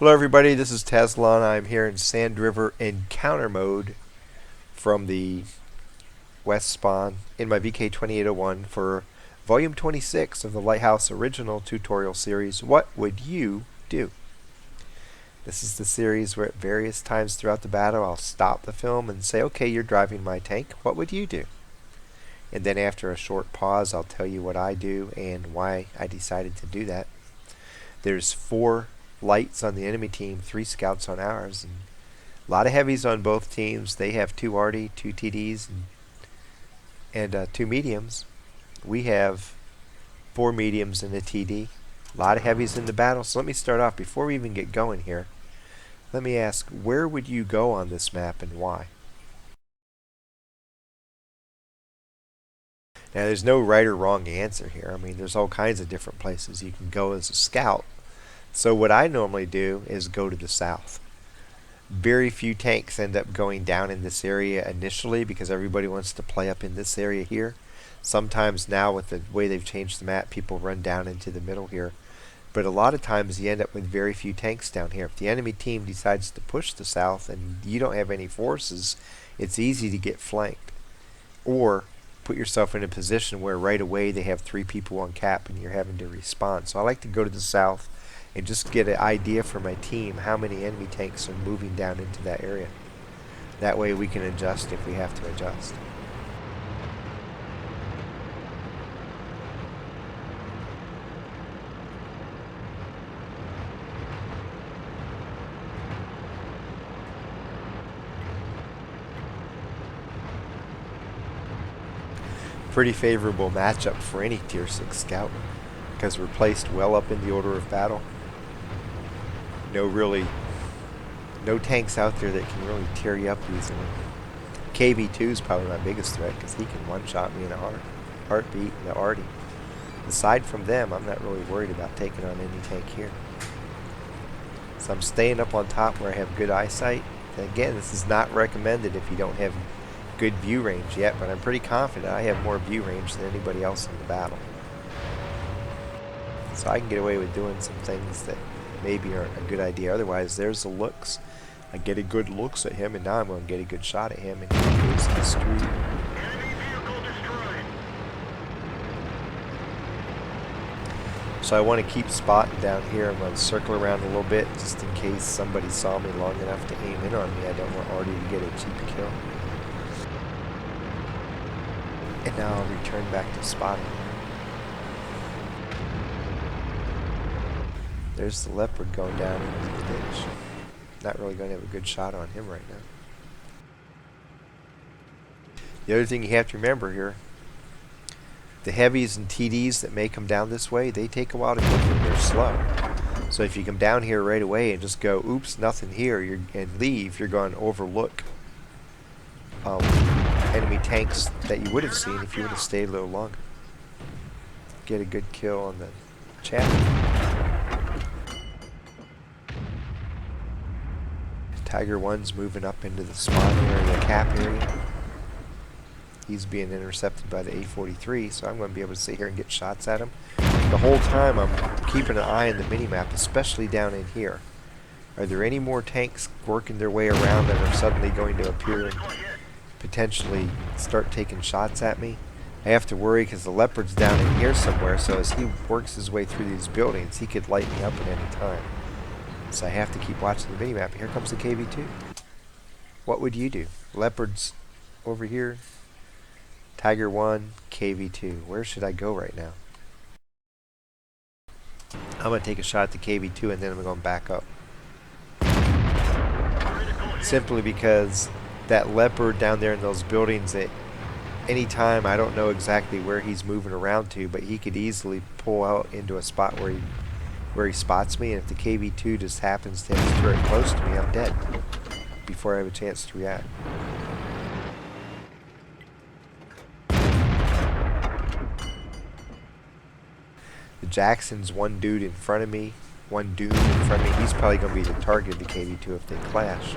Hello everybody, this is Tesla. I'm here in Sand River Encounter mode from the West Spawn in my VK2801 for Volume 26 of the Lighthouse original tutorial series, What Would You Do? This is the series where at various times throughout the battle I'll stop the film and say, okay, you're driving my tank, what would you do? And then after a short pause I'll tell you what I do and why I decided to do that. There's 4 lights on the enemy team, 3 scouts on ours, and a lot of heavies on both teams. They have 2 arty, 2 TDs, and 2 mediums. We have 4 mediums and a TD. A lot of heavies in the battle. So let me start off, before we even get going here, let me ask, where would you go on this map and why? Now there's no right or wrong answer here. I mean, there's all kinds of different places you can go as a scout. So what I normally do is go to the south. Very few tanks end up going down in this area initially because everybody wants to play up in this area here. Sometimes now with the way they've changed the map, people run down into the middle here. But a lot of times you end up with very few tanks down here. If the enemy team decides to push the south and you don't have any forces, it's easy to get flanked. Or put yourself in a position where right away they have 3 people on cap and you're having to respond. So I like to go to the south and just get an idea for my team how many enemy tanks are moving down into that area. That way we can adjust if we have to adjust. Pretty favorable matchup for any tier 6 scout because we're placed well up in the order of battle. No tanks out there that can really tear you up easily. KV2 is probably my biggest threat because he can one-shot me in a heartbeat and the arty. Aside from them, I'm not really worried about taking on any tank here. So I'm staying up on top where I have good eyesight. And again, this is not recommended if you don't have good view range yet, but I'm pretty confident I have more view range than anybody else in the battle. So I can get away with doing some things that maybe aren't a good idea. Otherwise, there's the looks. I get a good looks at him, and now I'm going to get a good shot at him, and he goes to the street. So I want to keep spotting down here. I'm going to circle around a little bit just in case somebody saw me long enough to aim in on me. I don't want Artie to get a cheap kill. And now I'll return back to spotting. There's the leopard going down into the ditch. Not really going to have a good shot on him right now. The other thing you have to remember here, the heavies and TDs that may come down this way, they take a while to get here. They're slow. So if you come down here right away and just go, oops, nothing here, and leave, you're going to overlook enemy tanks that you would have seen if you would have stayed a little longer. Get a good kill on the chap. Tiger 1's moving up into the spawn area, cap area. He's being intercepted by the A43, so I'm going to be able to sit here and get shots at him. The whole time I'm keeping an eye on the minimap, especially down in here. Are there any more tanks working their way around that are suddenly going to appear and potentially start taking shots at me? I have to worry because the leopard's down in here somewhere, so as he works his way through these buildings, he could light me up at any time. So I have to keep watching the minimap. Here comes the KV2. What would you do? Leopards over here. Tiger 1, KV2. Where should I go right now? I'm going to take a shot at the KV2 and then I'm going to back up. Simply because that leopard down there in those buildings, at any time, I don't know exactly where he's moving around to, but he could easily pull out into a spot where he spots me, and if the KV2 just happens to have his turret close to me, I'm dead before I have a chance to react. The Jackson's one dude in front of me, one dude in front of me. He's probably going to be the target of the KV2 if they clash.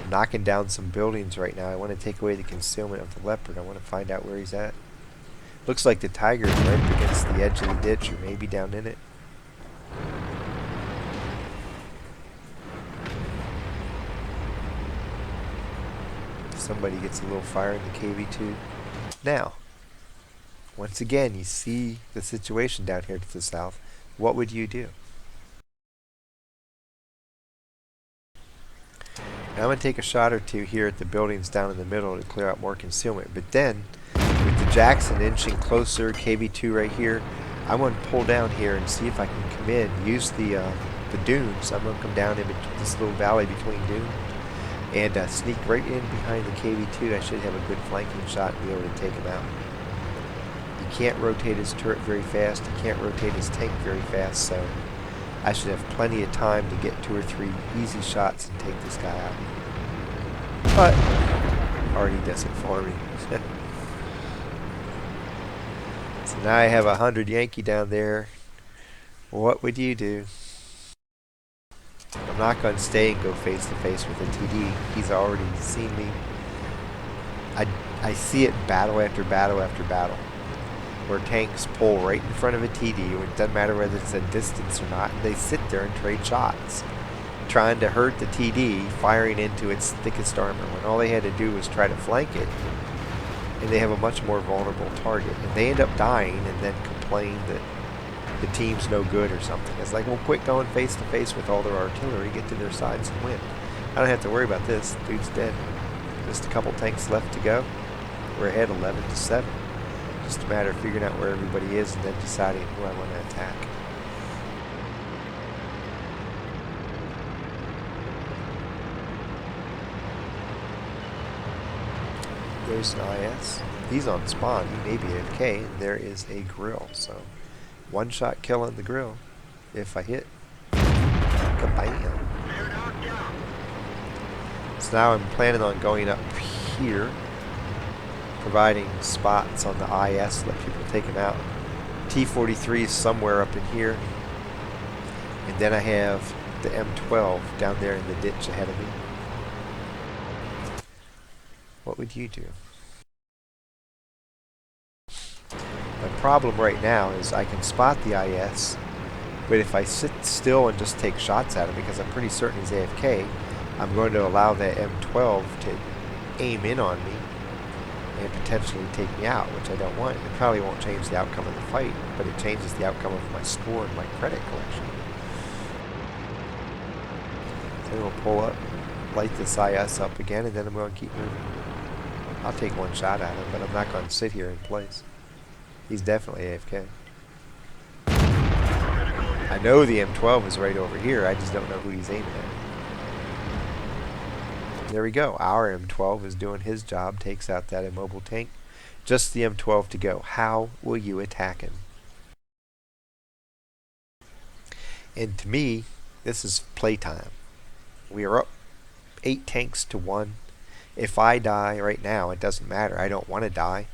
I'm knocking down some buildings right now. I want to take away the concealment of the leopard. I want to find out where he's at. Looks like the tiger is right up against the edge of the ditch, or maybe down in it. somebody gets a little fire in the KV2. Now, once again, you see the situation down here to the south. What would you do? Now I'm going to take a shot or two here at the buildings down in the middle to clear out more concealment. But then, with the Jackson inching closer, KV2 right here, I'm going to pull down here and see if I can come in, use the dunes. I'm going to come down in this little valley between dunes and sneak right in behind the KV2. I should have a good flanking shot and be able to take him out. He can't rotate his turret very fast. He can't rotate his tank very fast, so I should have plenty of time to get 2 or 3 easy shots and take this guy out. But already does it for me. So now I have 100 Yankee down there. What would you do? I'm not going to stay and go face to face with a TD. He's already seen me. I see it battle after battle after battle, where tanks pull right in front of a TD, it doesn't matter whether it's a distance or not, and they sit there and trade shots, trying to hurt the TD, firing into its thickest armor, when all they had to do was try to flank it, and they have a much more vulnerable target. And they end up dying and then complain that the team's no good or something. It's like, well, quit going face to face with all their artillery, get to their sides and win. I don't have to worry about this. Dude's dead. Just a couple tanks left to go. We're ahead 11-7. Just a matter of figuring out where everybody is and then deciding who I want to attack. There's an IS. He's on spawn. He may be AFK. And there is a grill. So, one shot kill on the grill. If I hit. Kabam. So now I'm planning on going up here, providing spots on the IS to let people take him out. T-43 is somewhere up in here. And then I have the M12 down there in the ditch ahead of me. What would you do? My problem right now is I can spot the IS, but if I sit still and just take shots at him, because I'm pretty certain he's AFK, I'm going to allow that M12 to aim in on me and potentially take me out, which I don't want. It probably won't change the outcome of the fight, but it changes the outcome of my score and my credit collection. So we'll pull up, light this IS up again, and then I'm going to keep moving. I'll take one shot at him, but I'm not going to sit here in place. He's definitely AFK. I know the M12 is right over here, I just don't know who he's aiming at. There we go. Our M12 is doing his job, takes out that immobile tank. Just the M12 to go. How will you attack him? And to me, this is playtime. We are up 8 tanks to 1. If I die right now, it doesn't matter. I don't want to die.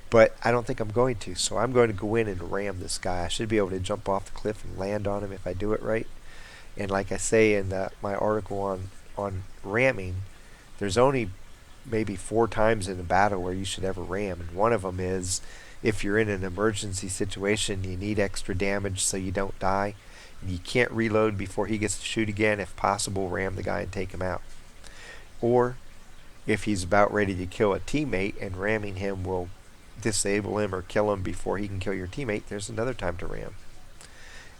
But I don't think I'm going to. So I'm going to go in and ram this guy. I should be able to jump off the cliff and land on him if I do it right. And like I say in my article on ramming, there's only maybe 4 times in a battle where you should ever ram. And one of them is if you're in an emergency situation, you need extra damage so you don't die. And you can't reload before he gets to shoot again. If possible, ram the guy and take him out. Or if he's about ready to kill a teammate and ramming him will disable him or kill him before he can kill your teammate, there's another time to ram.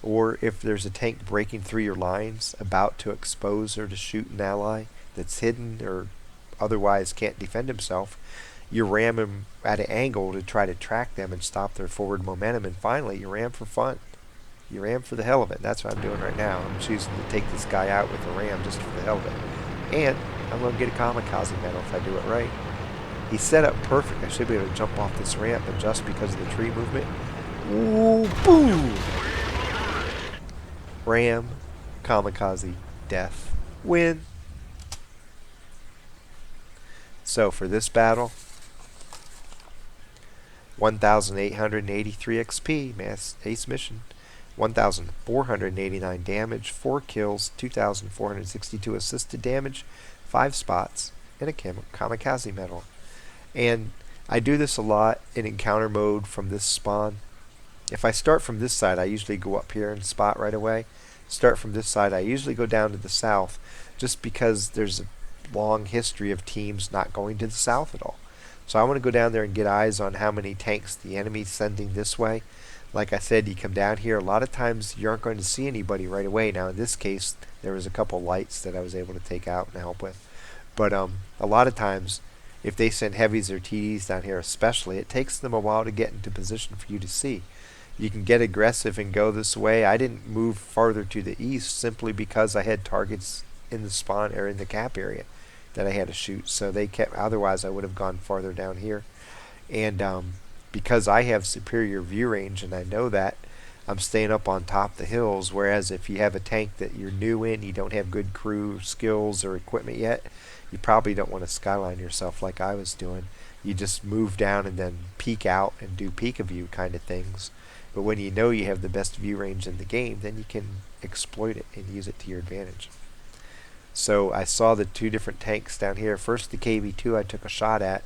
Or if there's a tank breaking through your lines, about to expose or to shoot an ally that's hidden or otherwise can't defend himself, you ram him at an angle to try to track them and stop their forward momentum. And finally, you ram for fun. You ram for the hell of it. That's what I'm doing right now. I'm choosing to take this guy out with a ram just for the hell of it. And I'm going to get a Kamikaze medal if I do it right. He's set up perfect. I should be able to jump off this ramp, and just because of the tree movement, ooh, boom! Ram, Kamikaze, death, win. So for this battle, 1,883 XP, mass ace mission, 1,489 damage, 4 kills, 2,462 assisted damage, 5 spots, and a Kamikaze medal. And I do this a lot in encounter mode from this spawn. If I start from this side, I usually go up here and spot right away. Start from this side, I usually go down to the south, just because there's long history of teams not going to the south at all. So I want to go down there and get eyes on how many tanks the enemy's sending this way. Like I said, you come down here, a lot of times you aren't going to see anybody right away. Now in this case, there was a couple lights that I was able to take out and help with. But a lot of times, if they send heavies or TDs down here especially, it takes them a while to get into position for you to see. You can get aggressive and go this way. I didn't move farther to the east simply because I had targets in the spawn or in the cap area that I had to shoot. So they kept, otherwise I would have gone farther down here. And because I have superior view range and I know that, I'm staying up on top of the hills, whereas if you have a tank that you're new in, you don't have good crew skills or equipment yet, you probably don't want to skyline yourself like I was doing. You just move down and then peek out and do peek a view kind of things. But when you know you have the best view range in the game, then you can exploit it and use it to your advantage. So I saw the two different tanks down here. First the KV-2 I took a shot at,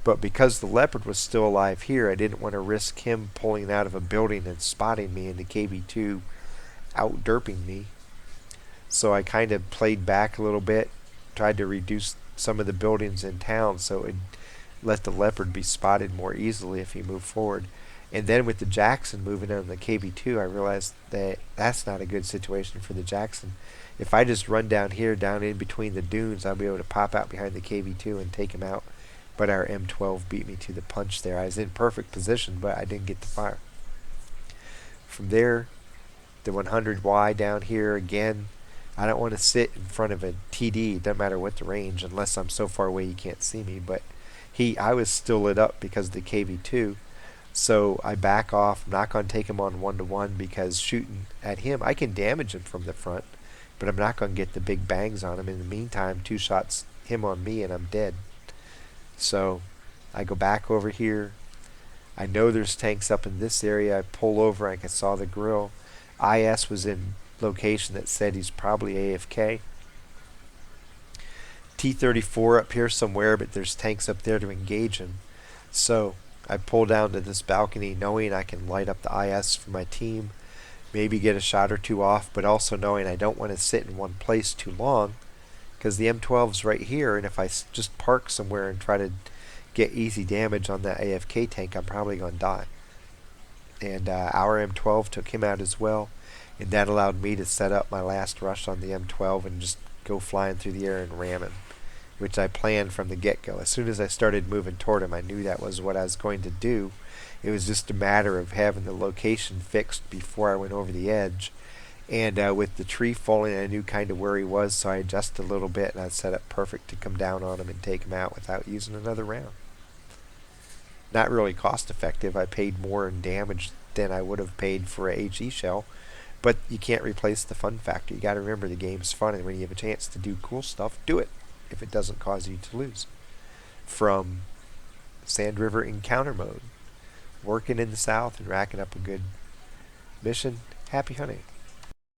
but because the Leopard was still alive here, I didn't want to risk him pulling out of a building and spotting me and the KV-2 out-derping me. So I kind of played back a little bit, tried to reduce some of the buildings in town so it let the Leopard be spotted more easily if he moved forward. And then with the Jackson moving on the KV-2, I realized that that's not a good situation for the Jackson. If I just run down here, down in between the dunes, I'll be able to pop out behind the KV-2 and take him out. But our M12 beat me to the punch there. I was in perfect position, but I didn't get the fire. From there, the 100Y down here again. I don't want to sit in front of a TD. It doesn't matter what the range, unless I'm so far away you can't see me. But I was still lit up because of the KV-2. So I back off. I'm not going to take him on 1-to-1 because shooting at him, I can damage him from the front, but I'm not going to get the big bangs on him. In the meantime, 2 shots him on me and I'm dead. So I go back over here. I know there's tanks up in this area. I pull over. I saw the grill. IS was in location that said he's probably AFK. T-34 up here somewhere, but there's tanks up there to engage him. So I pull down to this balcony knowing I can light up the IS for my team, maybe get a shot or two off, but also knowing I don't want to sit in one place too long because the M12's right here, and if I just park somewhere and try to get easy damage on that AFK tank, I'm probably going to die. And our M12 took him out as well, and that allowed me to set up my last rush on the M12 and just go flying through the air and ram him, which I planned from the get-go. As soon as I started moving toward him, I knew that was what I was going to do. It was just a matter of having the location fixed before I went over the edge. And with the tree falling, I knew kind of where he was, so I adjusted a little bit, and I set up perfect to come down on him and take him out without using another round. Not really cost-effective. I paid more in damage than I would have paid for a HE shell, but you can't replace the fun factor. You got to remember the game's fun, and when you have a chance to do cool stuff, do it if it doesn't cause you to lose. From Sand River Encounter Mode, working in the south and racking up a good mission. Happy hunting.